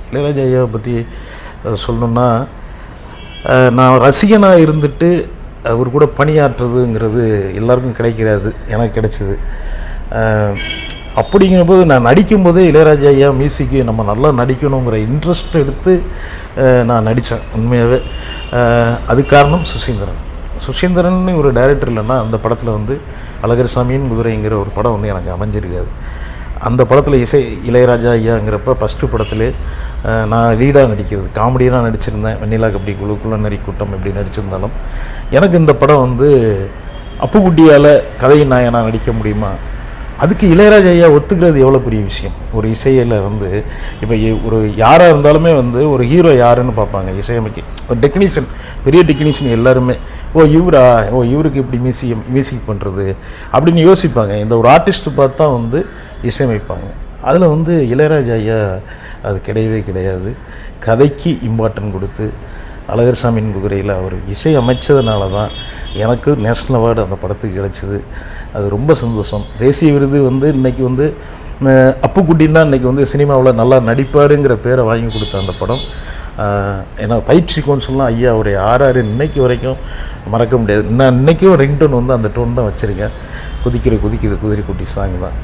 இளையராஜா ஐயாவை பற்றி சொல்லணுன்னா, நான் ரசிகனாக இருந்துட்டு அவர் கூட பணியாற்றுறதுங்கிறது எல்லாருக்கும் கிடைக்கிறாது, எனக்கு கிடைச்சிது. அப்படிங்கும்போது நான் நடிக்கும்போதே இளையராஜா ஐயா மியூசிக்கு நம்ம நல்லா நடிக்கணுங்கிற இன்ட்ரெஸ்ட் எடுத்து நான் நடித்தேன் உண்மையாகவே. அது காரணம் சுசீந்திரன் ஒரு டைரக்டர் இல்லைன்னா அந்த படத்தில் வந்து அழகர் சாமியின் குதிரைங்கிற ஒரு படம் வந்து எனக்கு அமைஞ்சிருக்காது. அந்த படத்தில் இளையராஜா ஐயாங்கிறப்ப ஃபஸ்ட்டு படத்துலேயே நான் லீடாக நடிக்கிறது, காமெடியாக நடிச்சிருந்தேன். வெண்ணிலா கபடி குழு, குள்ளநரி கூட்டம் இப்படி நடிச்சிருந்தாலும் எனக்கு இந்த படம் வந்து அப்புக்குட்டியால் கதை நாயனாக நடிக்க முடியுமா, அதுக்கு இளையராஜா ஐயா ஒத்துக்கிறது எவ்வளோ பெரிய விஷயம். ஒரு இசையில் வந்து இப்போ ஒரு யாராக இருந்தாலுமே வந்து ஒரு ஹீரோ யாருன்னு பார்ப்பாங்க, இசையமைக்க ஒரு டெக்னீஷியன், பெரிய டெக்னீஷியன் எல்லாருமே இவருக்கு இப்படி மியூசிக் பண்ணுறது அப்படின்னு யோசிப்பாங்க. இந்த ஒரு ஆர்டிஸ்ட்டு பார்த்தா வந்து இசையமைப்பாங்க. அதில் வந்து இளையராஜா ஐயா அது கிடையவே கிடையாது. கதைக்கு இம்பார்ட்டன்ட் கொடுத்து அழகர் சாமியின் குதிரையில் அவர் இசை அமைச்சதுனால தான் எனக்கு நேஷ்னல் அவார்டு அந்த படத்துக்கு கிடச்சிது. அது ரொம்ப சந்தோஷம். தேசிய விருது வந்து இன்றைக்கி வந்து அப்புக்குட்டின்னா இன்றைக்கி வந்து சினிமாவில் நல்லா நடிப்பாருங்கிற பேரை வாங்கி கொடுத்த அந்த படம். ஏன்னா பயிற்சிக்கோன்னு சொல்லலாம் ஐயா ஒரு ஆறாறு இன்றைக்கி வரைக்கும் மறக்க முடியாது. நான் இன்றைக்கும் ரிங்டோன் வந்து அந்த டோன் தான் வச்சுருக்கேன். குதிக்கிற குதிரை குட்டி சாங் தான்.